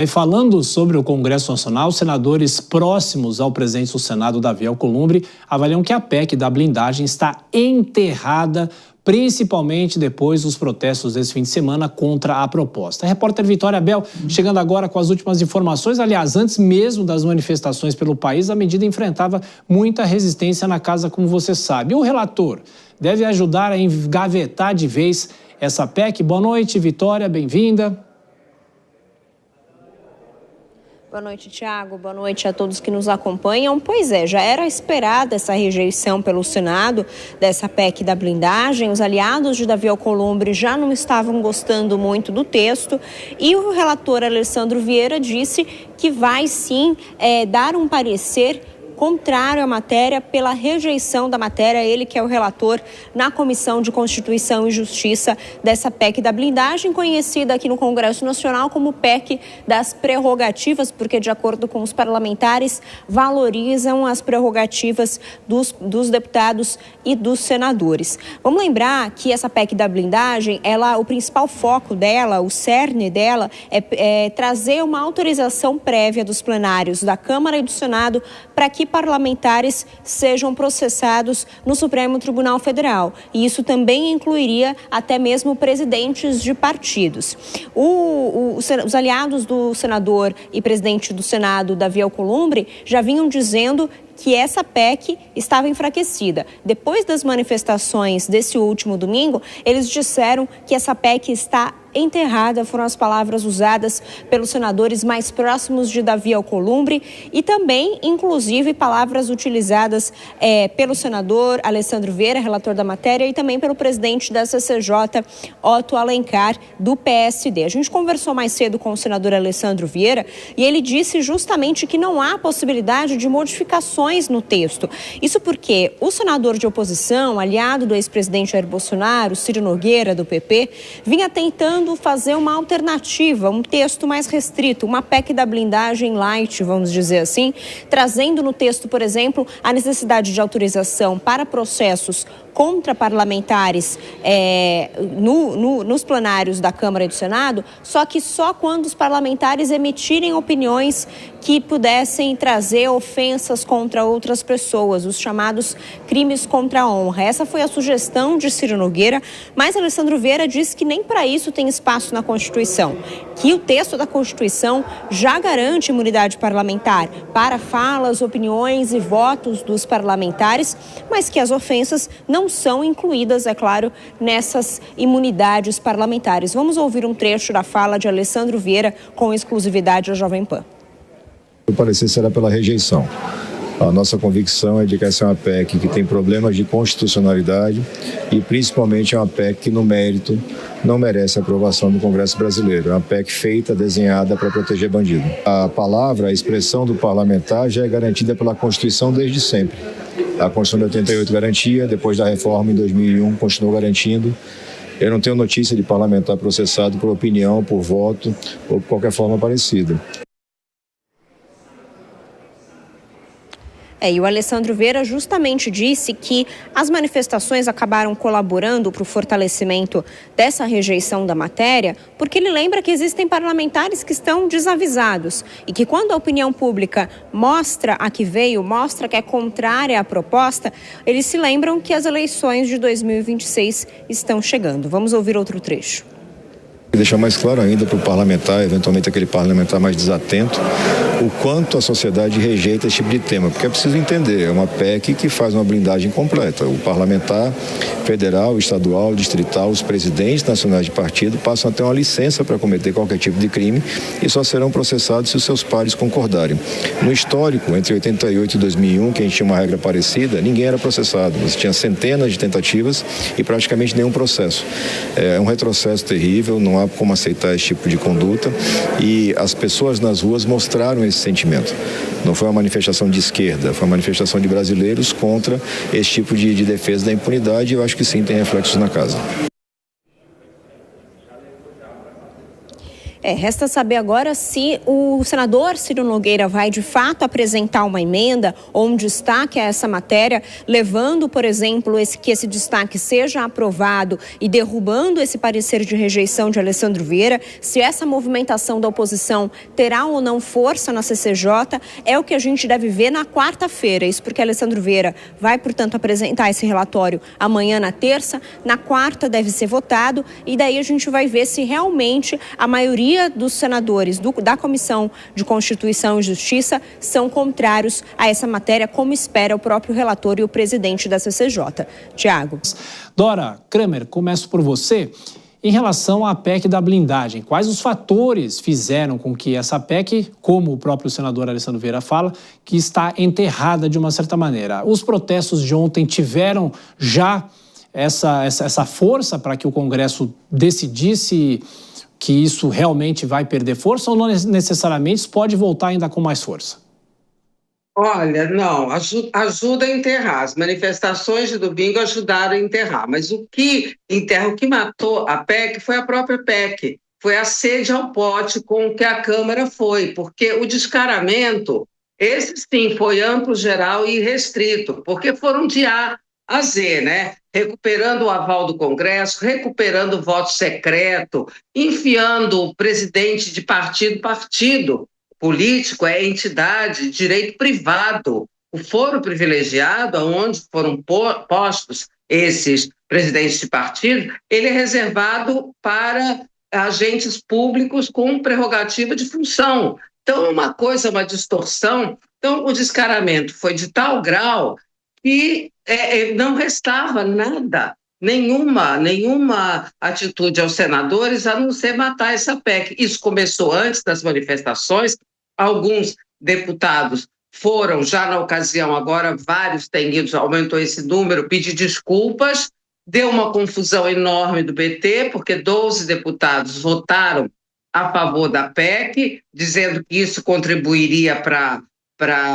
E falando sobre o Congresso Nacional, senadores próximos ao presidente do Senado, Davi Alcolumbre, avaliam que a PEC da blindagem está enterrada, principalmente depois dos protestos desse fim de semana contra a proposta. A repórter Vitória Bel chegando agora com as últimas informações. Aliás, antes mesmo das manifestações pelo país, a medida enfrentava muita resistência na casa, como você sabe. O relator deve ajudar a engavetar de vez essa PEC. Boa noite, Vitória, bem-vinda. Boa noite, Tiago. Boa noite a todos que nos acompanham. Pois é, já era esperada essa rejeição pelo Senado dessa PEC da blindagem. Os aliados de Davi Alcolumbre já não estavam gostando muito do texto e o relator Alessandro Vieira disse que vai sim dar um parecer contrário à matéria pela rejeição da matéria, ele que é o relator na Comissão de Constituição e Justiça dessa PEC da blindagem, conhecida aqui no Congresso Nacional como PEC das prerrogativas, porque de acordo com os parlamentares, valorizam as prerrogativas dos deputados e dos senadores. Vamos lembrar que essa PEC da blindagem, o principal foco dela, o cerne dela, é trazer uma autorização prévia dos plenários da Câmara e do Senado para que parlamentares sejam processados no Supremo Tribunal Federal. E isso também incluiria até mesmo presidentes de partidos. Os aliados do senador e presidente do Senado, Davi Alcolumbre, já vinham dizendo que essa PEC estava enfraquecida. Depois das manifestações desse último domingo, eles disseram que essa PEC está enterrada, foram as palavras usadas pelos senadores mais próximos de Davi Alcolumbre e também, inclusive, palavras utilizadas pelo senador Alessandro Vieira, relator da matéria, e também pelo presidente da CCJ, Otto Alencar, do PSD. A gente conversou mais cedo com o senador Alessandro Vieira e ele disse justamente que não há possibilidade de modificações no texto. Isso porque o senador de oposição, aliado do ex-presidente Jair Bolsonaro, Ciro Nogueira, do PP, vinha tentando fazer uma alternativa, um texto mais restrito, uma PEC da blindagem light, vamos dizer assim, trazendo no texto, por exemplo, a necessidade de autorização para processos contra parlamentares nos plenários da Câmara e do Senado, só que só quando os parlamentares emitirem opiniões que pudessem trazer ofensas contra outras pessoas, os chamados crimes contra a honra. Essa foi a sugestão de Ciro Nogueira, mas Alessandro Vieira disse que nem para isso tem espaço na Constituição, que o texto da Constituição já garante imunidade parlamentar para falas, opiniões e votos dos parlamentares, mas que as ofensas não são incluídas, é claro, nessas imunidades parlamentares. Vamos ouvir um trecho da fala de Alessandro Vieira com exclusividade à Jovem Pan. O parecer será pela rejeição. A nossa convicção é de que essa é uma PEC que tem problemas de constitucionalidade e principalmente é uma PEC que no mérito não merece a aprovação do Congresso brasileiro. É uma PEC feita, desenhada para proteger bandido. A palavra, a expressão do parlamentar já é garantida pela Constituição desde sempre. A Constituição de 88 garantia, depois da reforma em 2001 continuou garantindo. Eu não tenho notícia de parlamentar processado por opinião, por voto ou por qualquer forma parecida. E o Alessandro Vieira justamente disse que as manifestações acabaram colaborando para o fortalecimento dessa rejeição da matéria, porque ele lembra que existem parlamentares que estão desavisados e que quando a opinião pública mostra a que veio, mostra que é contrária à proposta, eles se lembram que as eleições de 2026 estão chegando. Vamos ouvir outro trecho. Deixar mais claro ainda para o parlamentar, eventualmente aquele parlamentar mais desatento, o quanto a sociedade rejeita esse tipo de tema, porque é preciso entender, é uma PEC que faz uma blindagem completa. O parlamentar federal, estadual, distrital, os presidentes nacionais de partido passam a ter uma licença para cometer qualquer tipo de crime e só serão processados se os seus pares concordarem. No histórico, entre 88 e 2001, que a gente tinha uma regra parecida, ninguém era processado. Você tinha centenas de tentativas e praticamente nenhum processo. É um retrocesso terrível, não há como aceitar esse tipo de conduta e as pessoas nas ruas mostraram esse sentimento. Não foi uma manifestação de esquerda, foi uma manifestação de brasileiros contra esse tipo de defesa da impunidade e eu acho que sim, tem reflexos na casa. Resta saber agora se o senador Ciro Nogueira vai de fato apresentar uma emenda ou um destaque a essa matéria, levando, por exemplo, que esse destaque seja aprovado e derrubando esse parecer de rejeição de Alessandro Vieira. Se essa movimentação da oposição terá ou não força na CCJ, é o que a gente deve ver na quarta-feira. Isso porque Alessandro Vieira vai, portanto, apresentar esse relatório amanhã, na terça. Na quarta deve ser votado e daí a gente vai ver se realmente a maioria dos senadores da Comissão de Constituição e Justiça são contrários a essa matéria, como espera o próprio relator e o presidente da CCJ. Tiago. Dora Kramer, começo por você. Em relação à PEC da blindagem, quais os fatores fizeram com que essa PEC, como o próprio senador Alessandro Vieira fala, que está enterrada de uma certa maneira? Os protestos de ontem tiveram já essa força para que o Congresso decidisse que isso realmente vai perder força ou não necessariamente pode voltar ainda com mais força? Olha, não, ajuda a enterrar. As manifestações de domingo ajudaram a enterrar, mas o que matou a PEC foi a própria PEC, foi a sede ao pote com que a Câmara foi, porque o descaramento, esse sim, foi amplo, geral e restrito, porque foram de A a Z, né? Recuperando o aval do Congresso, recuperando o voto secreto, enfiando o presidente de partido político, é entidade, direito privado. O foro privilegiado, onde foram postos esses presidentes de partido, ele é reservado para agentes públicos com prerrogativa de função. Então, uma distorção. Então, o descaramento foi de tal grau que não restava nada, nenhuma atitude aos senadores a não ser matar essa PEC. Isso começou antes das manifestações, alguns deputados foram, já na ocasião, agora vários têm ido, aumentou esse número, pedir desculpas, deu uma confusão enorme do PT, porque 12 deputados votaram a favor da PEC, dizendo que isso contribuiria para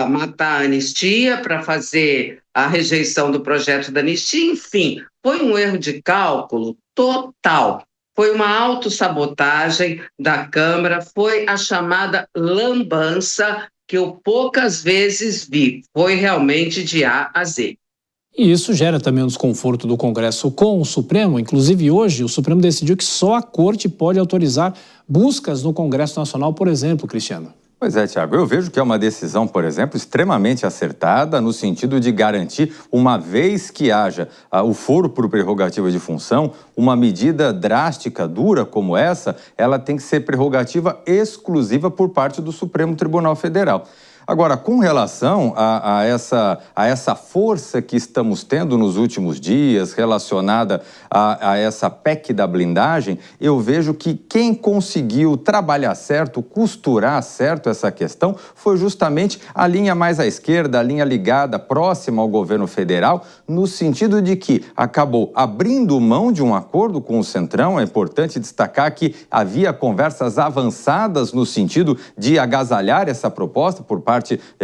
matar a anistia, para fazer a rejeição do projeto da anistia, enfim, foi um erro de cálculo total. Foi uma autossabotagem da Câmara, foi a chamada lambança que eu poucas vezes vi. Foi realmente de A a Z. E isso gera também um desconforto do Congresso com o Supremo. Inclusive, hoje, o Supremo decidiu que só a Corte pode autorizar buscas no Congresso Nacional, por exemplo, Cristiano. Pois é, Tiago, eu vejo que é uma decisão, por exemplo, extremamente acertada no sentido de garantir, uma vez que haja o foro por prerrogativa de função, uma medida drástica, dura como essa, ela tem que ser prerrogativa exclusiva por parte do Supremo Tribunal Federal. Agora, com relação a essa força que estamos tendo nos últimos dias relacionada a essa PEC da blindagem, eu vejo que quem conseguiu trabalhar certo, costurar certo essa questão, foi justamente a linha mais à esquerda, a linha ligada, próxima ao governo federal, no sentido de que acabou abrindo mão de um acordo com o Centrão. É importante destacar que havia conversas avançadas no sentido de agasalhar essa proposta por parte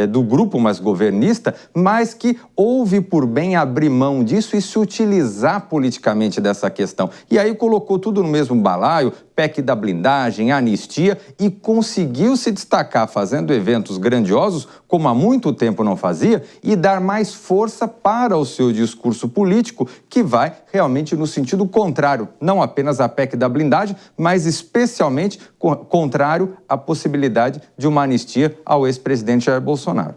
do grupo mais governista, mas que houve por bem abrir mão disso e se utilizar politicamente dessa questão. E aí colocou tudo no mesmo balaio, PEC da blindagem, anistia, e conseguiu se destacar fazendo eventos grandiosos, como há muito tempo não fazia, e dar mais força para o seu discurso político, que vai realmente no sentido contrário, não apenas à PEC da blindagem, mas especialmente contrário à possibilidade de uma anistia ao ex-presidente Jair Bolsonaro.